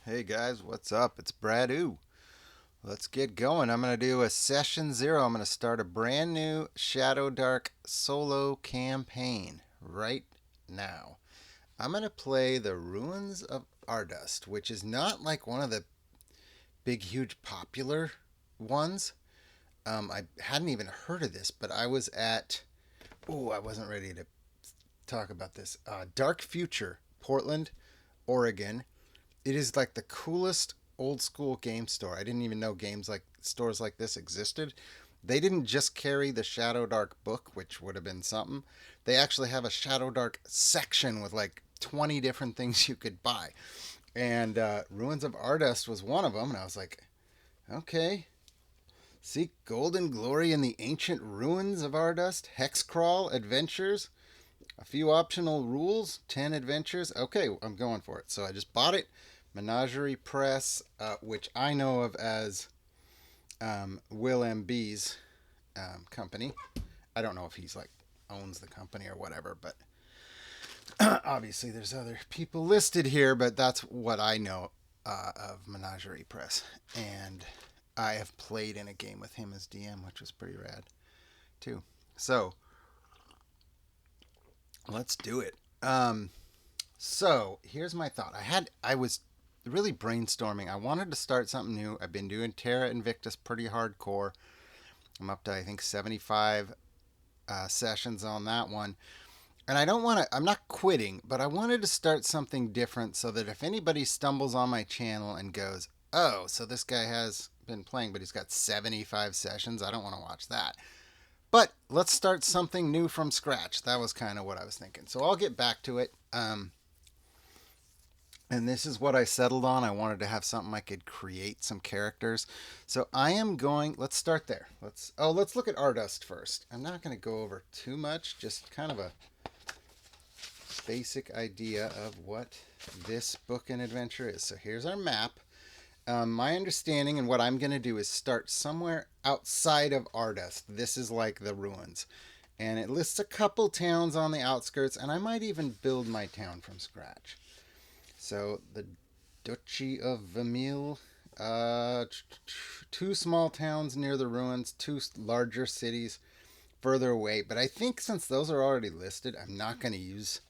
Hey guys, what's up? It's Brad Ooh. Let's get going. I'm going to do a session 0. I'm going to start a brand new Shadowdark solo campaign right now. I'm going to play the Ruins of Ardust, which is not like one of the big, huge, popular ones. I hadn't even heard of this, but I was at. Oh, I wasn't ready to talk about this. Dark Future, Portland, Oregon. It is like the coolest old school game store. I didn't even know games like stores like this existed. They didn't just carry the Shadowdark book, which would have been something. They actually have a Shadowdark section with like 20 different things you could buy. And Ruins of Ardust was one of them. And I was like, okay. Seek golden glory in the ancient ruins of Ardust. Hexcrawl adventures. A few optional rules, 10 adventures. Okay, I'm going for it. So I just bought it. Menagerie Press, which I know of as Will MB's company. I don't know if he's like owns the company or whatever, but obviously there's other people listed here, but that's what I know of Menagerie Press. And I have played in a game with him as DM, which was pretty rad too. So let's do it. So here's my thought. I was really brainstorming. I wanted to start something new. I've been doing Terra Invictus pretty hardcore. I'm up to I think 75 sessions on that one. And I don't want to, I'm not quitting, but I wanted to start something different so that if anybody stumbles on my channel and goes, oh, so this guy has been playing, but he's got 75 sessions, I don't want to watch that. But let's start something new from scratch. That was kind of what I was thinking. So I'll get back to it. And this is what I settled on. I wanted to have something I could create some characters. So I am going. Let's start there. Let's look at Ardust first. I'm not going to go over too much. Just kind of a basic idea of what this book and adventure is. So here's our map. My understanding and what I'm going to do is start somewhere outside of Ardust. This is like the ruins. And it lists a couple towns on the outskirts, and I might even build my town from scratch. So the Duchy of Vermeil, two small towns near the ruins, two larger cities further away. But I think since those are already listed, I'm not going to use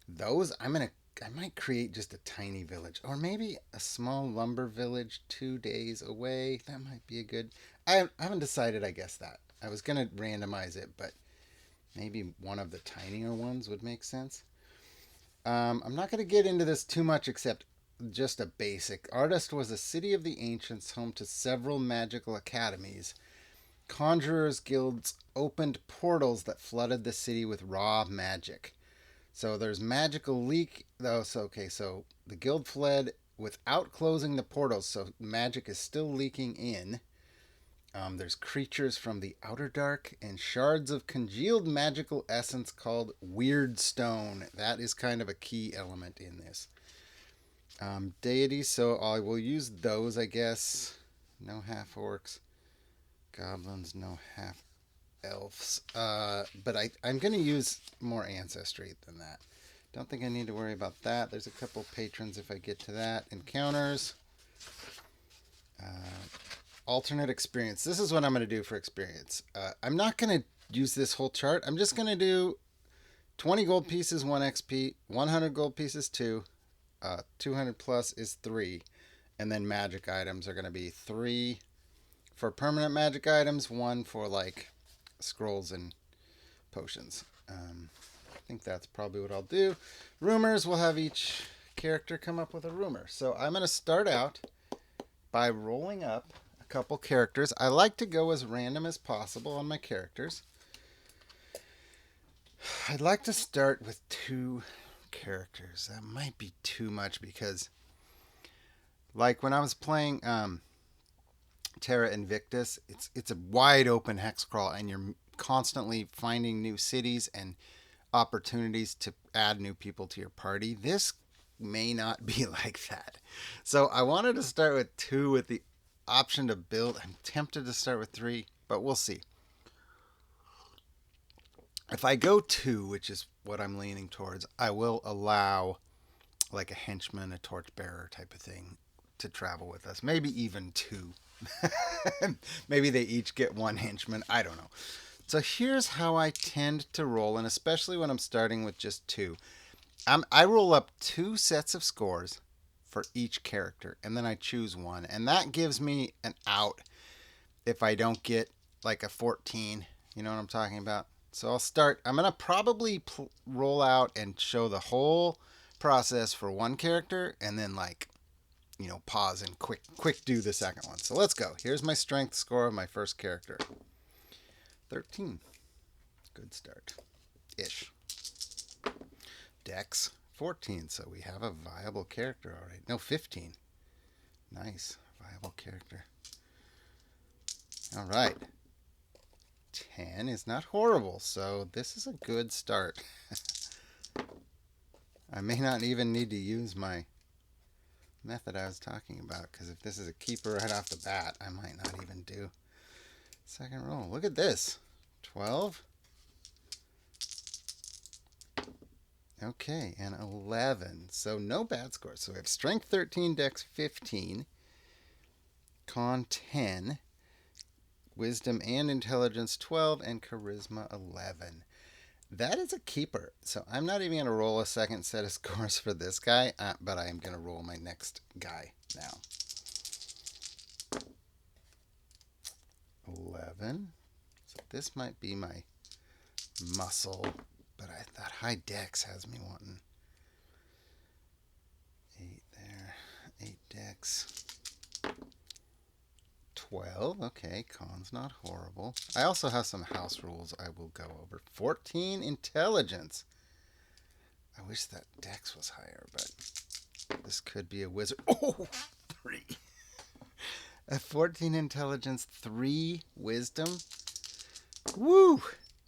those. I might create just a tiny village, or maybe a small lumber village 2 days away. That might be a good. I haven't decided. I guess that I was going to randomize it, but maybe one of the tinier ones would make sense. I'm not going to get into this too much except just a basic. Ardust was a city of the ancients, home to several magical academies. Conjurers' guilds opened portals that flooded the city with raw magic. So there's magical leak. Oh, so okay. So the guild fled without closing the portals, so magic is still leaking in. There's creatures from the outer dark and shards of congealed magical essence called weird stone. That is kind of a key element in this. Deities, so I will use those, I guess. No half orcs, goblins, no half elves. But I'm going to use more ancestry than that. Don't think I need to worry about that. There's a couple patrons if I get to that. Encounters. Uh, Alternate experience. This is what I'm going to do for experience. I'm not going to use this whole chart. I'm just going to do 20 gold pieces, 1 XP, 100 gold pieces, 2, 200 plus is 3, and then magic items are going to be 3 for permanent magic items, 1 for like scrolls and potions. I think that's probably what I'll do. Rumors, we'll have each character come up with a rumor. So I'm going to start out by rolling up a couple characters. I like to go as random as possible on my characters. I'd like to start with 2 characters. That might be too much because, like when I was playing Terra Invictus, it's a wide open hex crawl, and you're constantly finding new cities and opportunities to add new people to your party. This may not be like that. So I wanted to start with 2 with the option to build. I'm tempted to start with 3, but we'll see. If I go 2, which is what I'm leaning towards, I will allow like a henchman, a torchbearer type of thing to travel with us. Maybe even two. Maybe they each get one henchman. I don't know. So here's how I tend to roll, and especially when I'm starting with just two. I roll up two sets of scores for each character, and then I choose one. And that gives me an out if I don't get like a 14. You know what I'm talking about? So I'll start. I'm going to probably roll out and show the whole process for one character, and then like, pause and quick do the second one. So let's go. Here's my strength score of my first character. 13. Good start. Ish. Dex 14. So we have a viable character already. No, 15. Nice. Viable character. All right. 10 is not horrible, so this is a good start. I may not even need to use my method I was talking about, because if this is a keeper right off the bat, I might not even do second roll. Look at this. 12. Okay, and 11. So no bad scores. So we have strength 13, dex 15, con 10, wisdom and intelligence 12, and charisma 11. That is a keeper. So I'm not even going to roll a second set of scores for this guy, but I am going to roll my next guy now. 11. So this might be my muscle, but that high dex has me wanting 8 there. 8 dex. 12. Okay, con's not horrible. I also have some house rules I will go over. 14 intelligence. I wish that dex was higher, but this could be a wizard. Oh, 3. A 14 intelligence, 3 wisdom. Woo!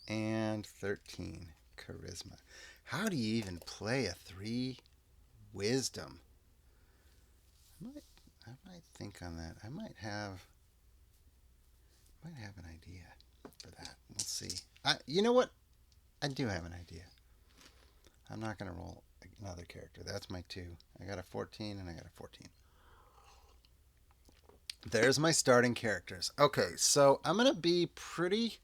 And 13 charisma. How do you even play a 3 wisdom? I might think on that. I might have an idea for that. We'll see. You know what? I do have an idea. I'm not going to roll another character. That's my 2. I got a 14 and I got a 14. There's my starting characters. Okay, so I'm going to be pretty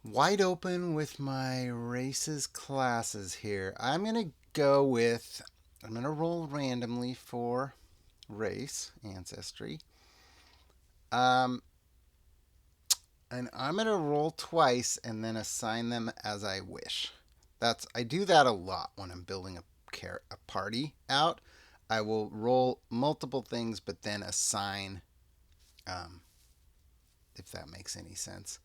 wide open with my races classes here. I'm going to roll randomly for race, ancestry. And I'm going to roll twice and then assign them as I wish. I do that a lot when I'm building a party out. I will roll multiple things, but then assign, if that makes any sense.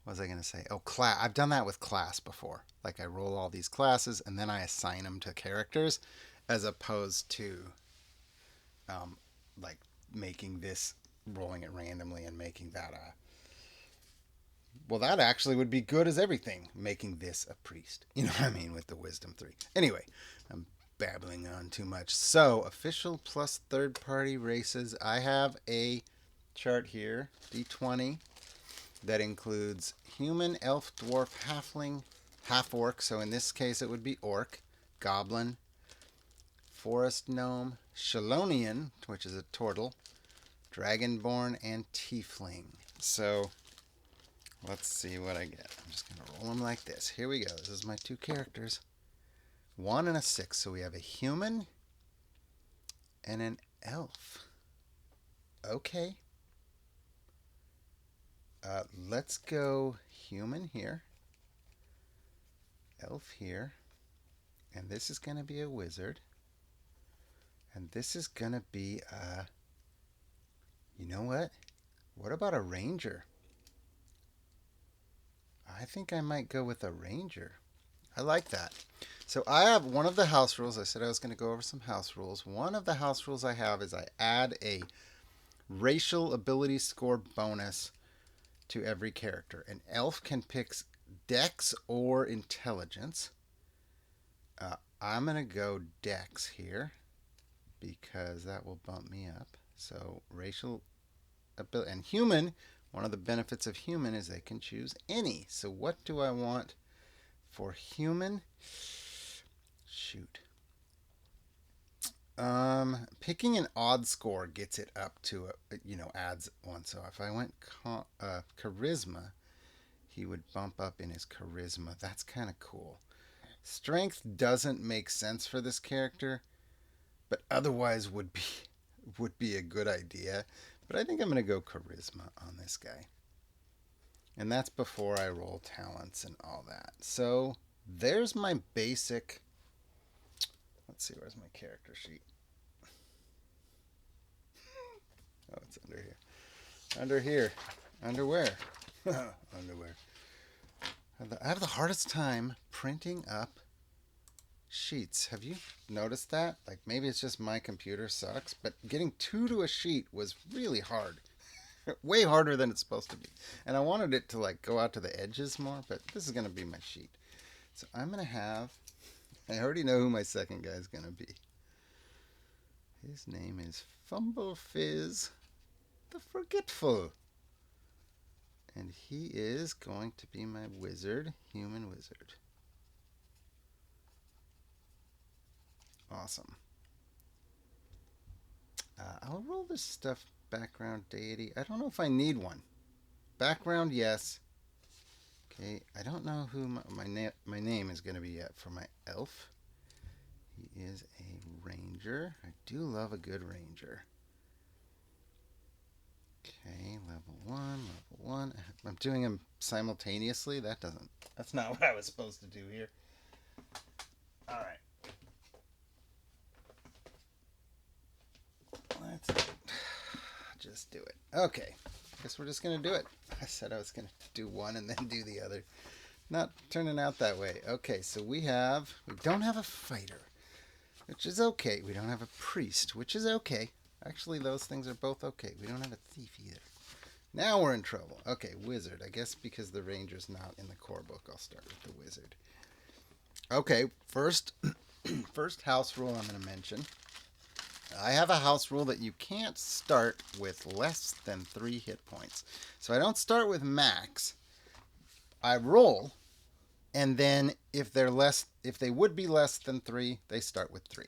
What was I going to say? Oh, class. I've done that with class before. Like I roll all these classes and then I assign them to characters, as opposed to like rolling it randomly and making that well, that actually would be good as everything, making this a priest. You know what I mean, with the wisdom 3. Anyway, I'm babbling on too much. So, official plus third-party races. I have a chart here, D20, that includes human, elf, dwarf, halfling, half-orc. So in this case, it would be orc, goblin, forest gnome, Shalonian, which is a turtle, dragonborn, and tiefling. So let's see what I get. I'm just going to roll them like this. Here we go. This is my 2 characters. 1 and a 6. So we have a human and an elf. Okay. Let's go human here. Elf here. And this is going to be a wizard. And this is going to be a... You know what? What about a ranger? I think I might go with a ranger. I like that. So I have one of the house rules. I said I was going to go over some house rules. One of the house rules I have is I add a racial ability score bonus to every character. An elf can pick dex or intelligence. I'm going to go dex here because that will bump me up. So racial ability. And human, one of the benefits of human is they can choose any. So what do I want for human? Shoot. Picking an odd score gets it up to adds one. So if I went charisma, he would bump up in his charisma. That's kind of cool. Strength doesn't make sense for this character, but otherwise would be a good idea. But I think I'm gonna go charisma on this guy, and that's before I roll talents and all that. So there's my basic. Let's see, where's my character sheet? Oh, it's under here. Under here. Underwear. Underwear. I have the hardest time printing up sheets. Have you noticed that? Like maybe it's just my computer sucks, but getting two to a sheet was really hard. Way harder than it's supposed to be. And I wanted it to like go out to the edges more, but this is going to be my sheet. So I'm going to have I already know who my second guy is going to be. His name is Fumble Fizz the Forgetful. And he is going to be my wizard, human wizard. Awesome. I'll roll this stuff background deity. I don't know if I need one. Background, yes. Okay, I don't know who my name is going to be yet for my elf. He is a ranger. I do love a good ranger. Okay, level 1. I'm doing them simultaneously. That's not what I was supposed to do here. All right. Let's just do it. Okay. Guess we're just going to do it. I said I was going to do one and then do the other. Not turning out that way. Okay, so we don't have a fighter, which is okay. We don't have a priest, which is okay. Actually, those things are both okay. We don't have a thief either. Now we're in trouble. Okay, wizard. I guess because the ranger's not in the core book, I'll start with the wizard. Okay, first house rule I'm going to mention. I have a house rule that you can't start with less than 3 hit points. So I don't start with max. I roll, and then if they would be less than 3, they start with 3.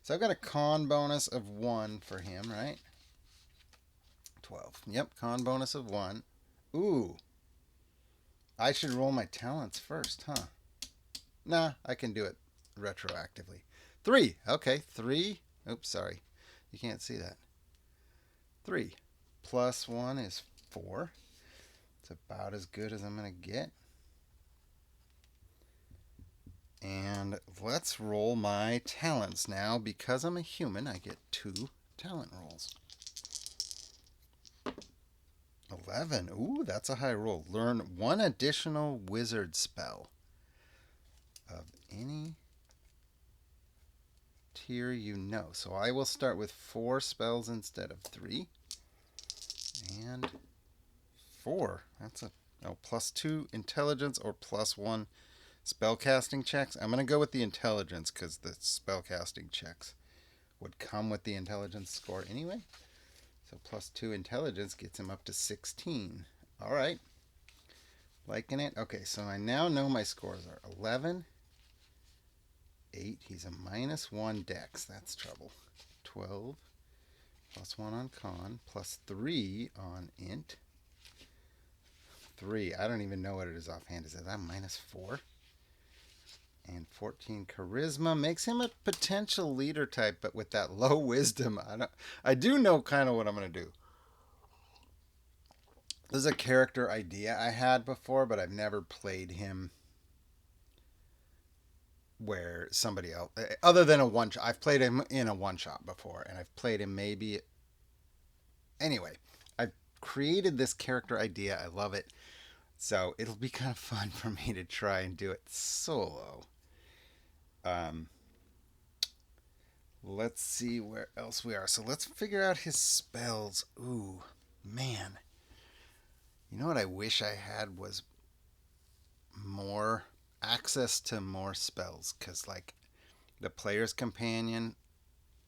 So I've got a con bonus of 1 for him, right? 12. Yep, con bonus of 1. Ooh. I should roll my talents first, huh? Nah, I can do it retroactively. 3. Okay, 3. Oops, sorry. You can't see that. 3 plus 1 is 4. It's about as good as I'm going to get. And let's roll my talents now. Because I'm a human, I get 2 talent rolls. 11. Ooh, that's a high roll. Learn 1 additional wizard spell of any tier you know. So I will start with 4 spells instead of 3. And 4. That's plus 2 intelligence or plus 1 spellcasting checks. I'm going to go with the intelligence because the spellcasting checks would come with the intelligence score anyway. So plus 2 intelligence gets him up to 16. All right. Liking it. Okay, so I now know my scores are 11, 8. He's a minus 1 dex. That's trouble. 12, plus 1 on con, plus 3 on int. 3. I don't even know what it is offhand. Is that minus 4? And 14 charisma makes him a potential leader type, but with that low wisdom, I do know kind of what I'm going to do. This is a character idea I had before, but I've never played him where somebody else, other than a one shot. I've played him in a one shot before, and I've played him maybe. Anyway, I've created this character idea. I love it. So it'll be kind of fun for me to try and do it solo. Let's see where else we are. So let's figure out his spells. Ooh, man. You know what I wish I had was more access to more spells. Because, like, the player's companion.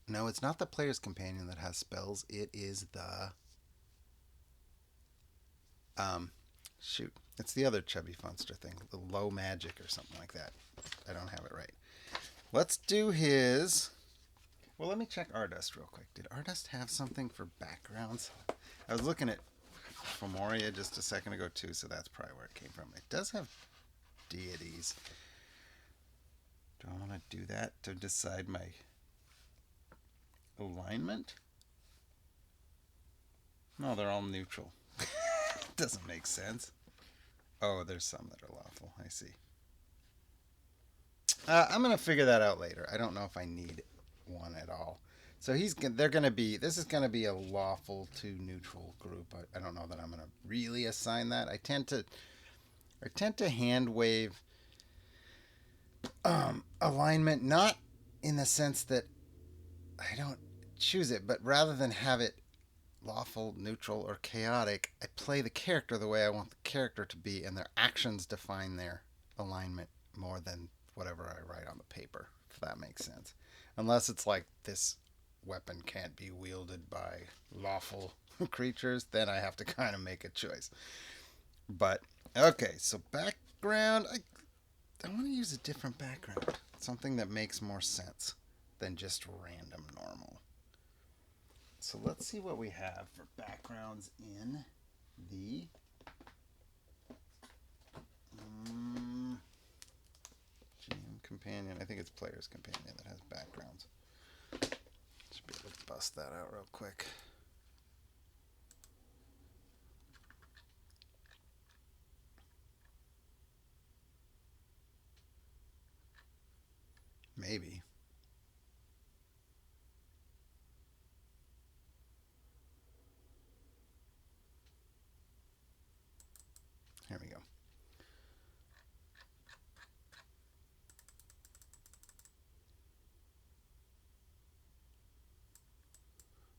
No, it's not the player's companion that has spells. It is the. Shoot. It's the other chubby funster thing. The low magic or something like that. I don't have it right. Let's do his. Well, let me check Ardust real quick. Did Ardust have something for backgrounds? I was looking at Femoria just a second ago too, so that's probably where it came from. It does have deities. Do I want to do that to decide my alignment? No, they're all neutral. Doesn't make sense. Oh, there's some that are lawful. I see. I'm gonna figure that out later. I don't know if I need one at all. So they're gonna be. This is gonna be a lawful to neutral group. I don't know that I'm gonna really assign that. I tend to hand wave alignment, not in the sense that I don't choose it, but rather than have it lawful, neutral, or chaotic, I play the character the way I want the character to be, and their actions define their alignment more than whatever I write on the paper, if that makes sense. Unless it's like this weapon can't be wielded by lawful creatures, then I have to kind of make a choice. But, okay, so background, I want to use a different background. Something that makes more sense than just random normal. So let's see what we have for backgrounds in the GM Companion. I think it's Player's Companion that has backgrounds. Should be able to bust that out real quick. Maybe. Here we go.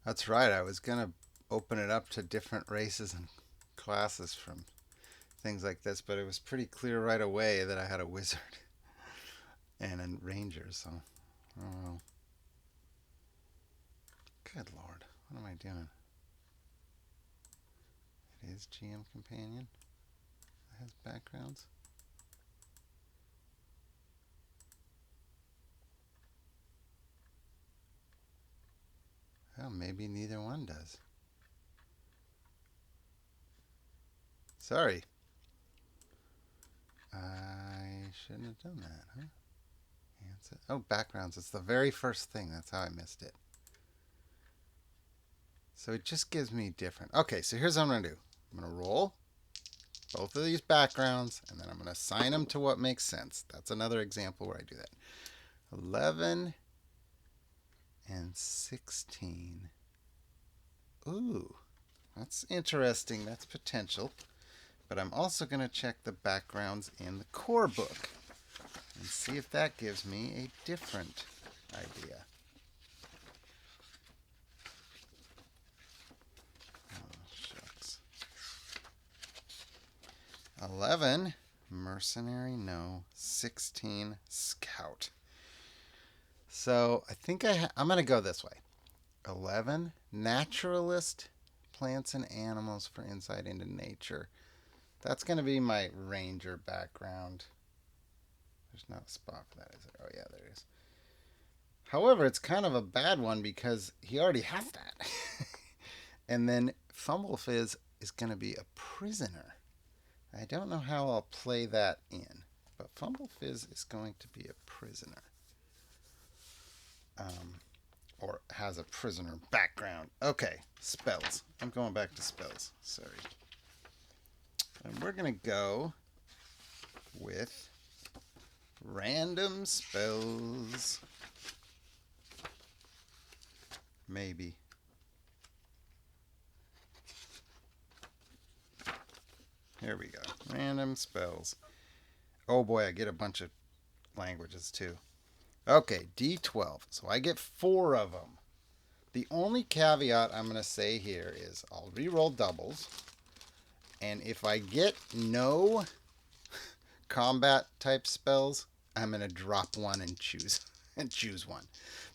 That's right. I was going to open it up to different races and classes from things like this, but it was pretty clear right away that I had a wizard and a ranger, so oh, good lord, what am I doing? It is GM Companion that has backgrounds. Well, maybe neither one does. Sorry. I shouldn't have done that, huh? Oh, backgrounds. It's the very first thing. That's how I missed it. So it just gives me different. Okay, so here's what I'm going to do. I'm going to roll both of these backgrounds, and then I'm going to assign them to what makes sense. That's another example where I do that. 11 and 16. Ooh, that's interesting. That's potential. But I'm also going to check the backgrounds in the core book and see if that gives me a different idea. Oh, shucks. 11, mercenary, no. 16, scout. So I think I'm going to go this way. 11, naturalist, plants and animals for insight into nature. That's going to be my ranger background. There's not a spot for that, is there? Oh, yeah, there is. However, it's kind of a bad one because he already has that. And then Fumblefizz is going to be a prisoner. I don't know how I'll play that in, but Fumblefizz is going to be a prisoner. Or has a prisoner background. Okay, spells. I'm going back to spells. Sorry. And we're going to go with random spells. Maybe. Here we go. Random spells. Oh boy, I get a bunch of languages too. Okay, D12. So I get 4 of them. The only caveat I'm going to say here is I'll re-roll doubles. And if I get no combat type spells, I'm going to drop one and choose one.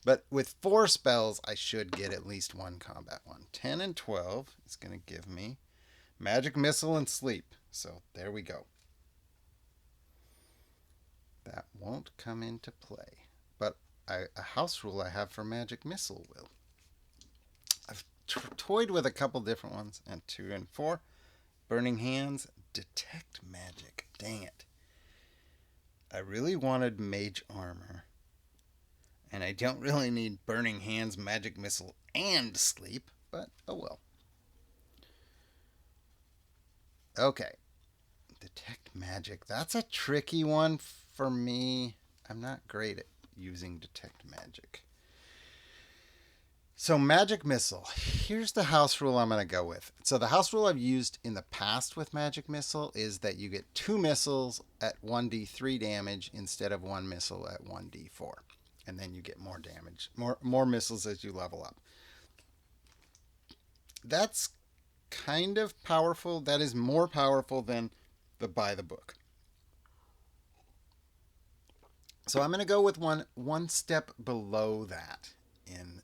But with 4 spells, I should get at least one combat one. 10 and 12 is going to give me magic missile and sleep. So there we go. That won't come into play. But a house rule I have for Magic Missile will. I've toyed with a couple different ones, and 2 and 4. Burning Hands, Detect Magic. Dang it. I really wanted Mage Armor, and I don't really need Burning Hands, Magic Missile, and Sleep, but oh well. Okay. Detect Magic. That's a tricky one for me. I'm not great at using Detect Magic. So Magic Missile. Here's the house rule I'm going to go with. So the house rule I've used in the past with Magic Missile is that you get 2 missiles at 1d3 damage instead of 1 missile at 1d4. And then you get more damage, more missiles as you level up. That's kind of powerful. That is more powerful than the by the book. So I'm going to go with one step below that and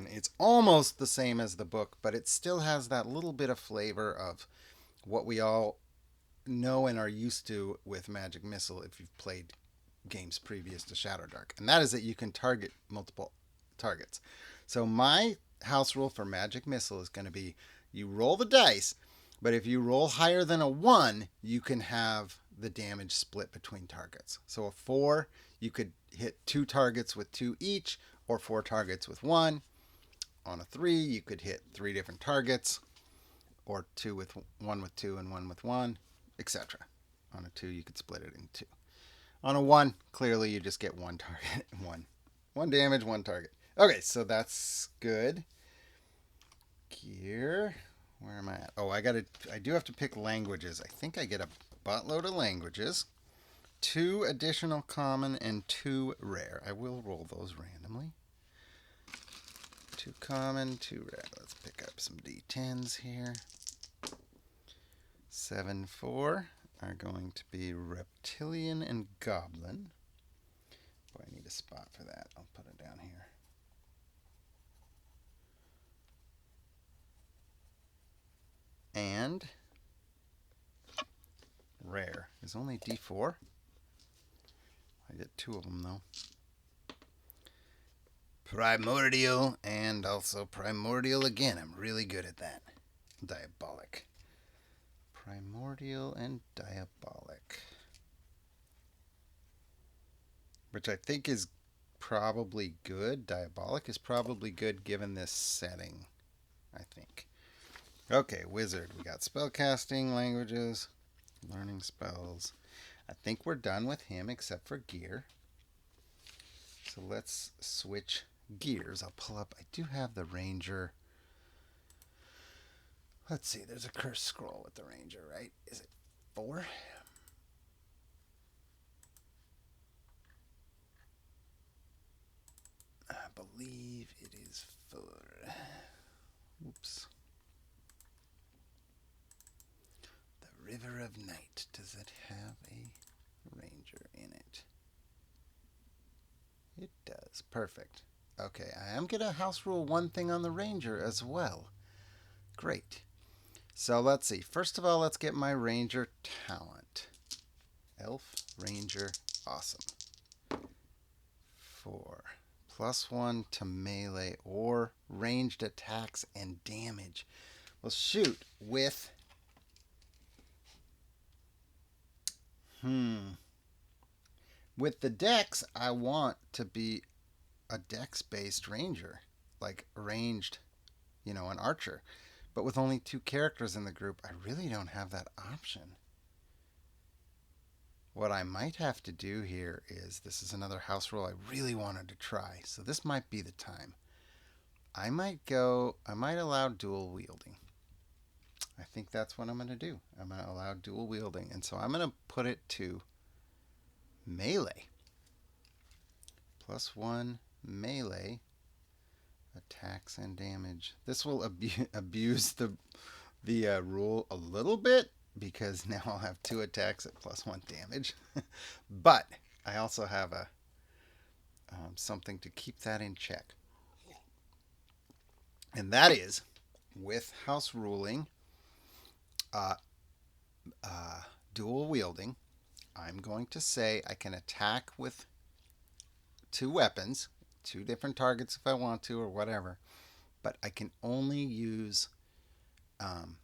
it's almost the same as the book, but it still has that little bit of flavor of what we all know and are used to with Magic Missile if you've played games previous to Shadowdark. And that is that you can target multiple targets. So my house rule for Magic Missile is going to be you roll the dice, but if you roll higher than a 1, you can have the damage split between targets. So a 4, you could hit 2 targets with 2 each, or 4 targets with 1. On a 3, you could hit 3 different targets, or 2 with 1 with 2 and 1 with 1, etc. On a 2, you could split it in 2. On a 1, clearly you just get 1 target, 1 damage, 1 target. Okay, so that's good. Gear, where am I at? Oh, I do have to pick languages. I think I get a buttload of languages. 2 additional common and 2 rare. I will roll those randomly. 2 common, 2 rare. Let's pick up some D10s here. 7, 4 are going to be reptilian and goblin. Boy, I need a spot for that. I'll put it down here. And rare is only D4. I get 2 of them though. Primordial and also primordial again. I'm really good at that. Diabolic. Primordial and diabolic. Which I think is probably good. Diabolic is probably good given this setting, I think. Okay, wizard. We got spellcasting, languages, learning spells. I think we're done with him except for gear. So let's switch gears. I'll pull up. I do have the ranger. Let's see. There's a cursed scroll with the ranger, right? Is it 4? I believe it is 4. Oops. The River of Night. Does it have a ranger in it? It does. Perfect. Okay, I am going to house rule one thing on the ranger as well. Great. So let's see. First of all, let's get my ranger talent. Elf, ranger, awesome. 4. +1 to melee or ranged attacks and damage. Well, shoot, with... With the dex, I want to be a dex-based ranger. Like, ranged, an archer. But with only 2 characters in the group, I really don't have that option. What I might have to do here is, this is another house rule I really wanted to try, so this might be the time. I might allow dual wielding. I think that's what I'm going to do. I'm going to allow dual wielding, and so I'm going to put it to melee. +1 melee attacks and damage. This will abuse the rule a little bit, because now I'll have 2 attacks at +1 damage. But I also have a something to keep that in check. And that is, with house ruling, dual wielding, I'm going to say I can attack with 2 weapons, 2 different targets if I want to or whatever. But I can only use um,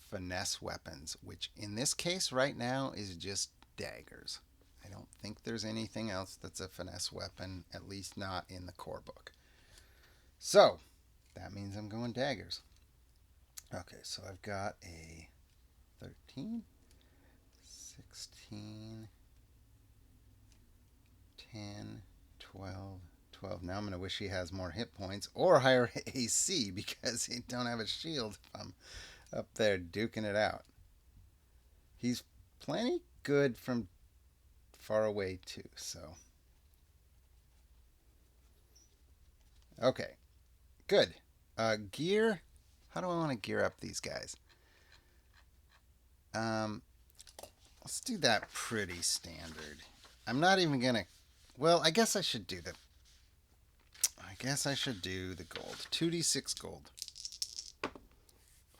finesse weapons, which in this case right now is just daggers. I don't think there's anything else that's a finesse weapon, at least not in the core book. So that means I'm going daggers. Okay, so I've got a 13, 16, 10, 12, 12. Now I'm going to wish he has more hit points or higher AC because he don't have a shield if I'm up there duking it out. He's plenty good from far away too, so. Okay, good. Gear. How do I want to gear up these guys? Let's do that pretty standard. I'm not even gonna. Well, I guess I should do the gold. 2d6 gold.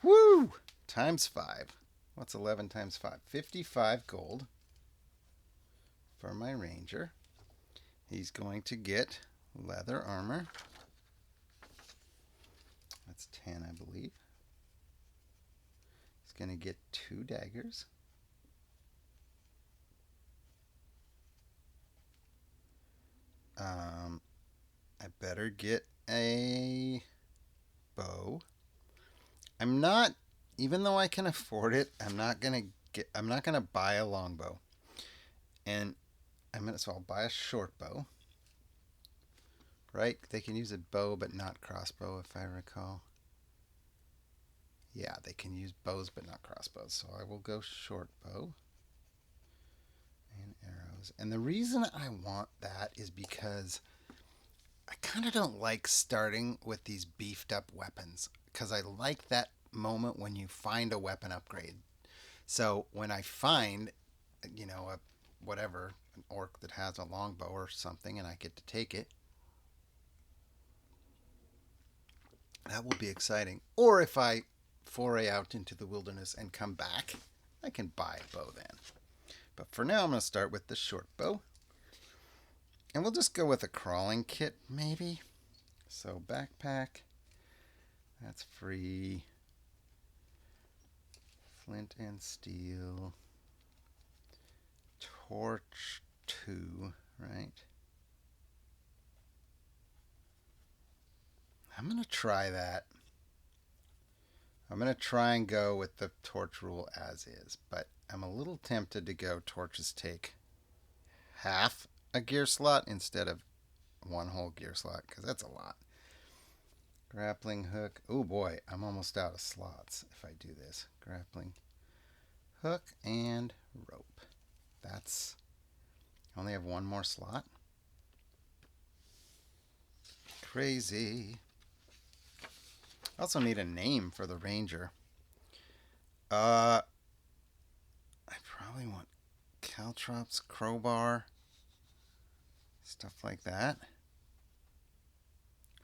Woo! Times 5. What's 11 times 5? 55 gold for my ranger. He's going to get leather armor. That's 10, I believe. He's going to get 2 daggers. I better get a bow. I'm not, even though I can afford it, I'm not gonna buy a longbow. And so I'll buy a short bow. Right? They can use a bow but not crossbow if I recall. Yeah, they can use bows but not crossbows. So I will go short bow and arrows. And the reason I want that is because I kind of don't like starting with these beefed up weapons because I like that moment when you find a weapon upgrade. So when I find, an orc that has a longbow or something and I get to take it, that will be exciting. Or if I foray out into the wilderness and come back, I can buy a bow then. But for now, I'm going to start with the short bow. And we'll just go with a crawling kit, maybe. So backpack, that's free. Flint and steel. Torch 2, right? I'm going to try that. I'm going to try and go with the torch rule as is, but I'm a little tempted to go torches take half a gear slot instead of one whole gear slot, because that's a lot. Grappling hook. Oh boy, I'm almost out of slots if I do this. Grappling hook and rope. That's. I only have one more slot. Crazy. I also need a name for the ranger. I probably want caltrops, crowbar, stuff like that.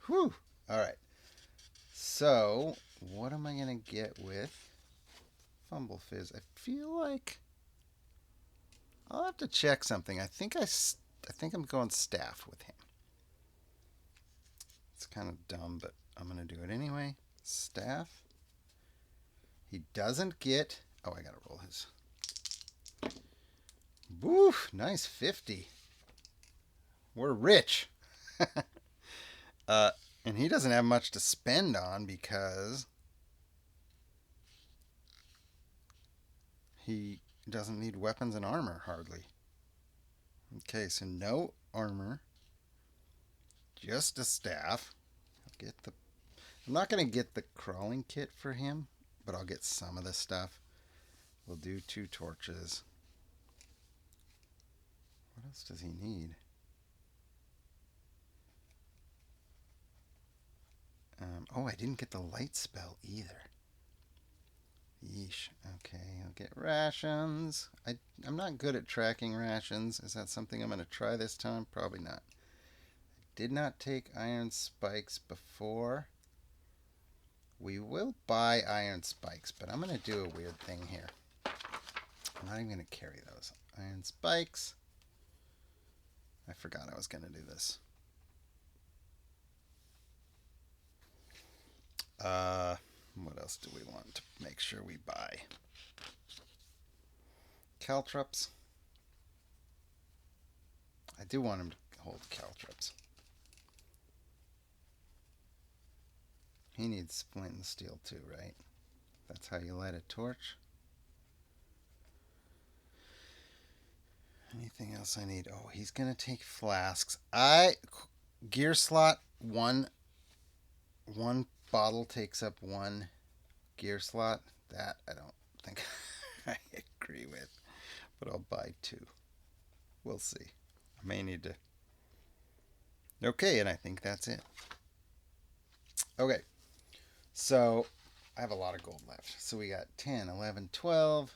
Whew. All right. So, what am I going to get with Fumble Fizz? I feel like I'll have to check something. I think I'm going staff with him. It's kind of dumb, but I'm going to do it anyway. Staff. He doesn't get... Oh, I got to roll his. Woof! Nice 50. We're rich. And he doesn't have much to spend on because he doesn't need weapons and armor, hardly. Okay, so no armor. Just a staff. I'm not going to get the crawling kit for him, but I'll get some of the stuff. We'll do 2 torches. What else does he need? I didn't get the light spell either. Yeesh. Okay, I'll get rations. I'm not good at tracking rations. Is that something I'm going to try this time? Probably not. I did not take iron spikes before. We will buy iron spikes, but I'm going to do a weird thing here. I'm not even going to carry those. Iron spikes. I forgot I was going to do this. What else do we want to make sure we buy? Caltrops. I do want him to hold caltrops. He needs splint and steel too, right? That's how you light a torch. Anything else I need? Oh, he's gonna take flasks. Gear slot one bottle takes up one gear slot. That I don't think I agree with, but I'll buy two. We'll see. I may need to. Okay, and I think that's it. Okay, so I have a lot of gold left. So we got 10, 11, 12,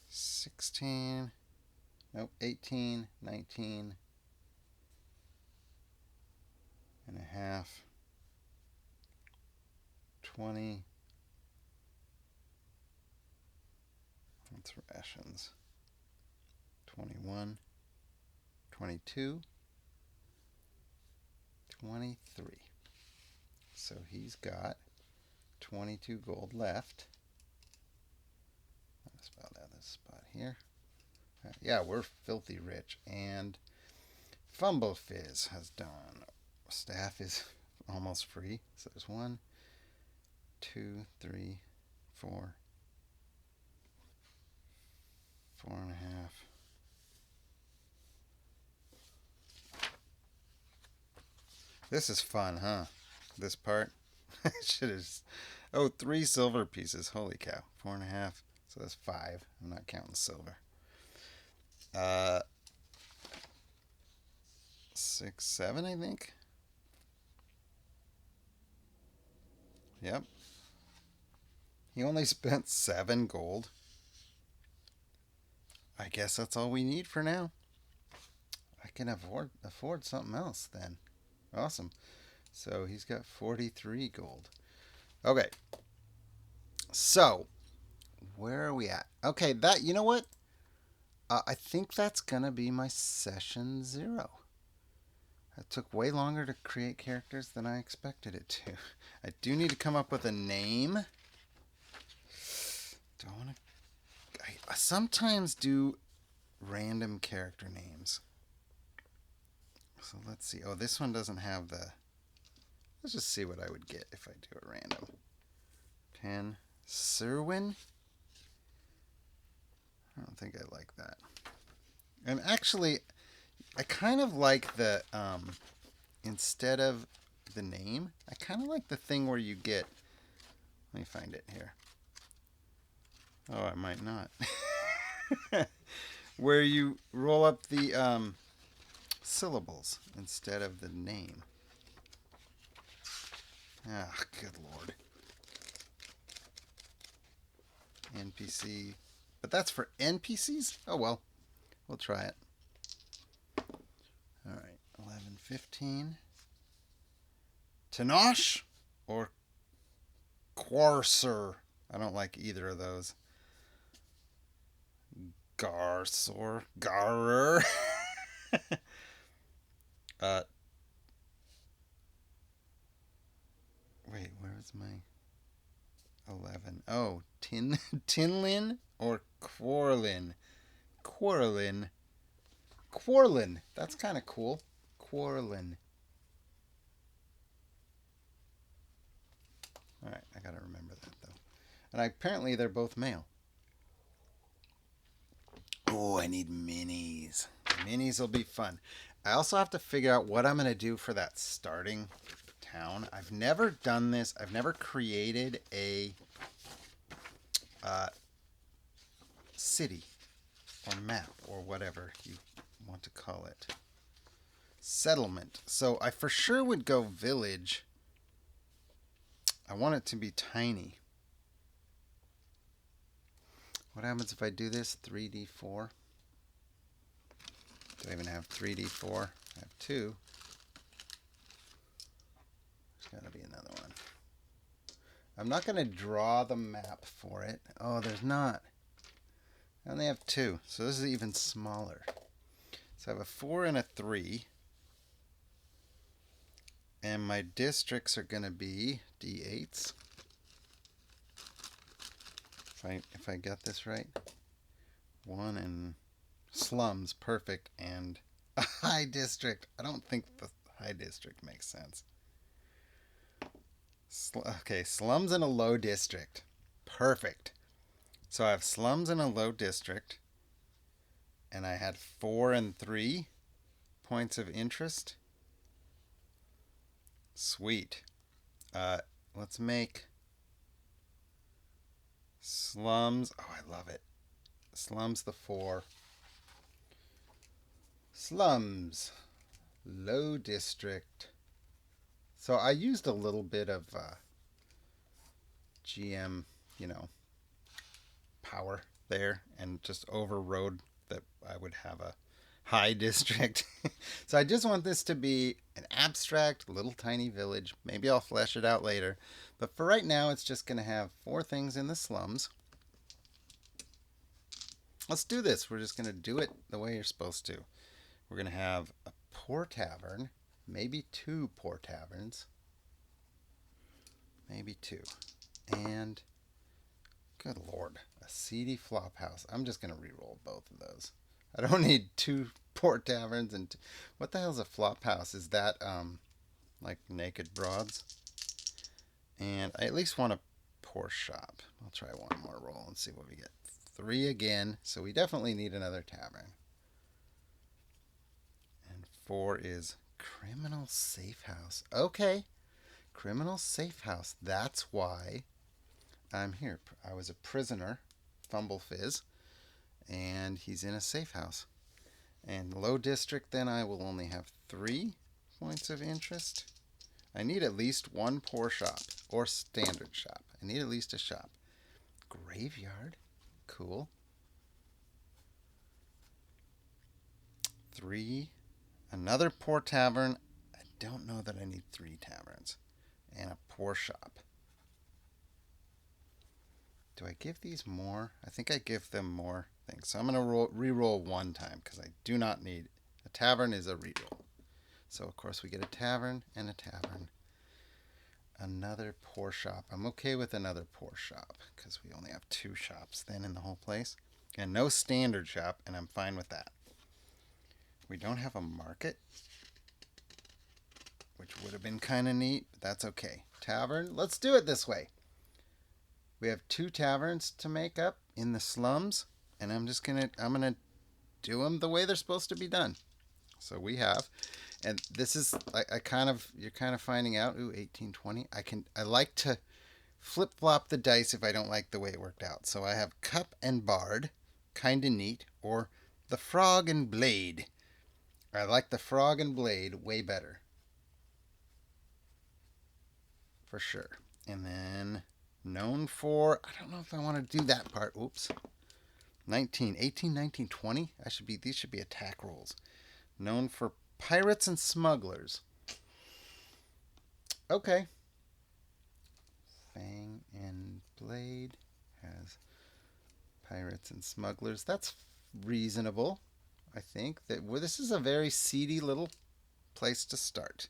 16, nope, 18, 19 and a half, 20. That's rations. 21, 22, 23. So he's got 22 gold left. Let's about at this spot here. Yeah, we're filthy rich. And Fumble Fizz has done. Staff is almost free. So there's 1, 2, 3, 4, 4.5. This is fun, huh? This part. Should have. Oh, 3 silver pieces. Holy cow. 4.5. So that's 5. I'm not counting silver. 6, 7, I think. Yep. He only spent 7 gold. I guess that's all we need for now. I can afford something else then. Awesome. So he's got 43 gold. Okay. So, where are we at? Okay, you know what? I think that's gonna be my session 0. It took way longer to create characters than I expected it to. I do need to come up with a name. I sometimes do random character names. So let's see. Oh, this one doesn't have the... Let's just see what I would get if I do it random. 10. Serwin? I don't think I like that. And actually, I kind of like the... instead of the name, I kind of like the thing where you get... Let me find it here. Oh, I might not. Where you roll up the syllables instead of the name. Ah, good lord. NPC. But that's for NPCs? Oh well. We'll try it. Alright. 11, 15. Tenosh or Quarser? I don't like either of those. Garsor. Garer. Wait, where's my 11? Oh, Tinlin or Quarlin? Quarlin. Quarlin. That's kind of cool. Quarlin. Alright, I gotta remember that though. And apparently they're both male. Oh, I need minis. Minis will be fun. I also have to figure out what I'm going to do for that starting town. I've never done this. I've never created a city or map or whatever you want to call it. Settlement. So I for sure would go village. I want it to be tiny. What happens if I do this? 3D4. Do I even have 3D4? I have 2. There's got to be another one. I'm not going to draw the map for it. Oh, there's not. I only have 2. So this is even smaller. So I have a 4 and a 3. And my districts are going to be D8s. If I get this right. 1 and slums, perfect, and a high district. I don't think the high district makes sense. Okay, slums in a low district. Perfect. So I have slums in a low district, and I had 4 and 3 points of interest. Sweet. Let's make slums. Oh, I love it. Slums the 4. Slums. Low district. So I used a little bit of GM, power there and just overrode that I would have a high district. So I just want this to be an abstract little tiny village. Maybe I'll flesh it out later. But for right now, it's just going to have 4 things in the slums. Let's do this. We're just going to do it the way you're supposed to. We're going to have a poor tavern, maybe 2 poor taverns. Maybe 2. And, good lord, a seedy flop house. I'm just going to re-roll both of those. I don't need 2 poor taverns and what the hell's a flop house? Is that like naked broads? And I at least want a poor shop. I'll try one more roll and see what we get. 3 again, so we definitely need another tavern. And 4 is criminal safe house. Okay, criminal safe house. That's why I'm here. I was a prisoner, Fumble Fizz, and he's in a safe house. And low district, then I will only have 3 points of interest. I need at least 1 poor shop or standard shop. I need at least a shop. Graveyard, cool. 3, another poor tavern. I don't know that I need 3 taverns and a poor shop. Do I give these more? I think I give them more things. So I'm going to re-roll 1 time because I do not need... A tavern is a re-roll. So, of course, we get a tavern and a tavern. Another poor shop. I'm okay with another poor shop because we only have 2 shops then in the whole place. And no standard shop, and I'm fine with that. We don't have a market, which would have been kind of neat, but that's okay. Tavern, let's do it this way. We have 2 taverns to make up in the slums, and I'm gonna do them the way they're supposed to be done. So we have, and this is you're kind of finding out. Ooh, 1820. I like to flip flop the dice if I don't like the way it worked out. So I have cup and bard, kind of neat, or the frog and blade. I like the frog and blade way better, for sure. And then known for, I don't know if I want to do that part. Oops. 18, 19, 20. These should be attack rolls. Known for pirates and smugglers. Okay. Fang and blade has pirates and smugglers. That's reasonable. I think that this is a very seedy little place to start.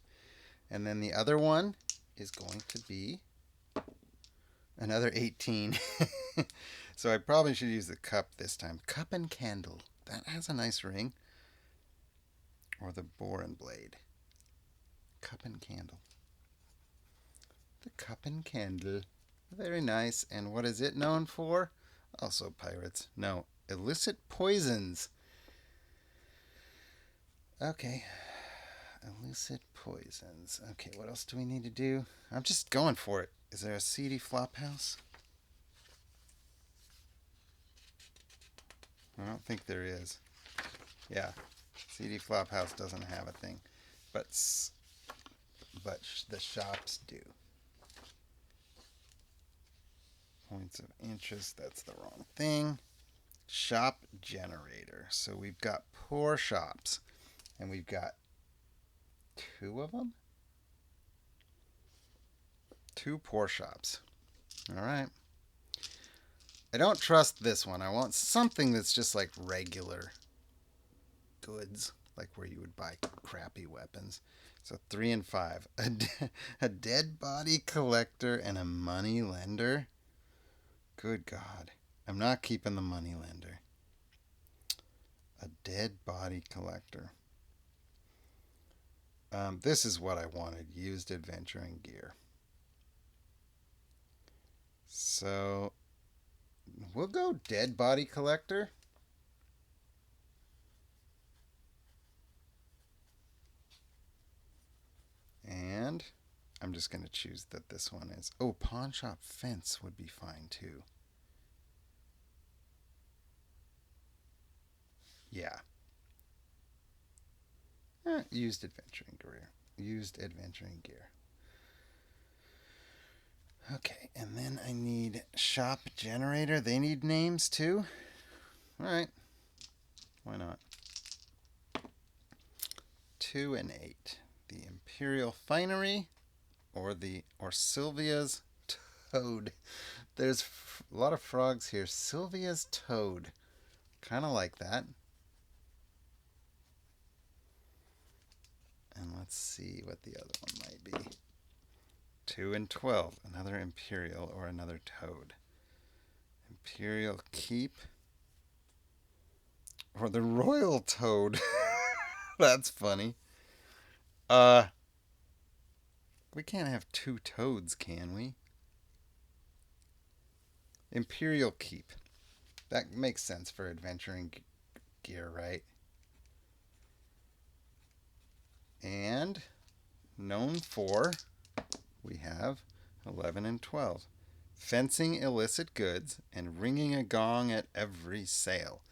And then the other one is going to be another 18. So I probably should use the cup this time. Cup and candle. That has a nice ring. Or the boar and blade. Cup and candle. The cup and candle. Very nice. And what is it known for? Also pirates. No. Illicit poisons. Okay. Illicit poisons. Okay, what else do we need to do? I'm just going for it. Is there a seedy flop house? I don't think there is. Yeah, seedy flop house doesn't have a thing, but the shops do. Points of interest. That's the wrong thing. Shop generator. So we've got poor shops, and we've got 2 of them. 2 poor shops. All right. I don't trust this one. I want something that's just like regular goods. like where you would buy crappy weapons. So 3 and 5. A dead body collector and a money lender. Good God. I'm not keeping the money lender. A dead body collector. This is what I wanted. Used adventuring gear. So we'll go dead body collector. And I'm just going to choose that this one is... Oh, pawn shop fence would be fine too. Yeah. Used adventuring gear. Used adventuring gear. Okay, and then I need shop generator. They need names too? Alright. Why not? 2 and 8. The Imperial Finery or Sylvia's Toad. There's a lot of frogs here. Sylvia's Toad. Kind of like that. And let's see what the other one might be. 2 and 12. Another Imperial or another Toad. Imperial Keep. Or the Royal Toad. That's funny. We can't have 2 toads, can we? Imperial Keep. That makes sense for adventuring gear, right? And known for, we have 11 and 12. Fencing illicit goods and ringing a gong at every sale.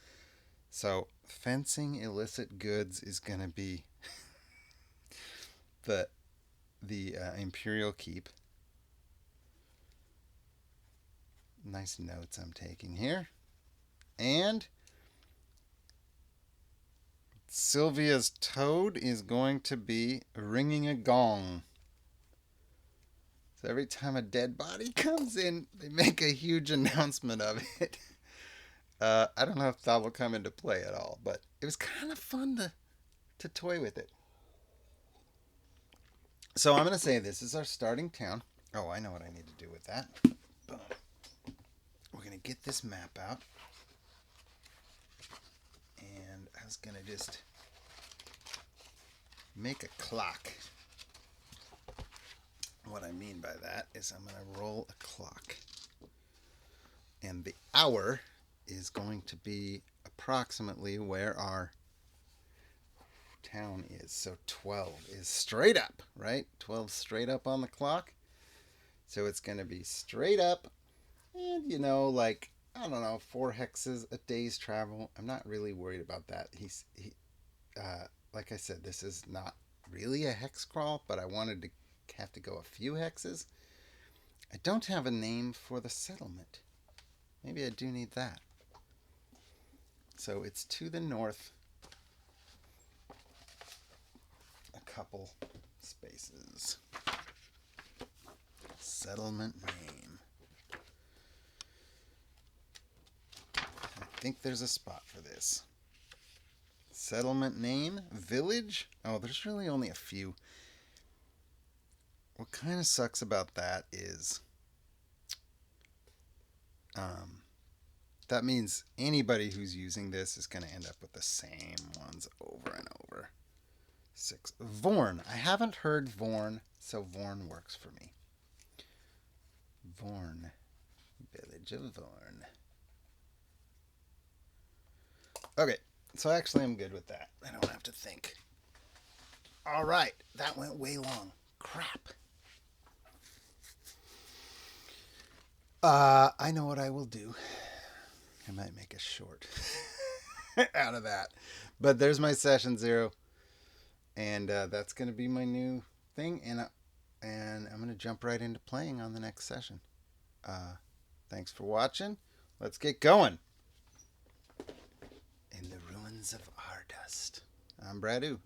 So fencing illicit goods is going to be the Imperial Keep. Nice notes I'm taking here. And Sylvia's Toad is going to be ringing a gong. So every time a dead body comes in, they make a huge announcement of it. I don't know if that will come into play at all, but it was kind of fun to toy with it. So I'm going to say this is our starting town. Oh, I know what I need to do with that. Boom. We're going to get this map out. And I was going to just make a clock. What I mean by that is I'm going to roll a clock. And the hour is going to be approximately where our town is. So 12 is straight up, right? 12 straight up on the clock. So it's going to be straight up. And, like, I don't know, 4 hexes a day's travel. I'm not really worried about that. Like I said, this is not really a hex crawl, but I wanted to have to go a few hexes. I don't have a name for the settlement. Maybe I do need that. So it's to the north. A couple spaces. Settlement name. I think there's a spot for this. Settlement name, village. Oh, there's really only a few. What kind of sucks about that is that means anybody who's using this is going to end up with the same ones over and over. 6. Vorn. I haven't heard Vorn, so Vorn works for me. Vorn. Village of Vorn. Okay, so actually I'm good with that. I don't have to think. All right, that went way long. Crap. I know what I will do. I might make a short out of that. But there's my session 0. And that's going to be my new thing. And I'm going to jump right into playing on the next session. Thanks for watching. Let's get going. In the Ruins of Ardust. I'm Bradu.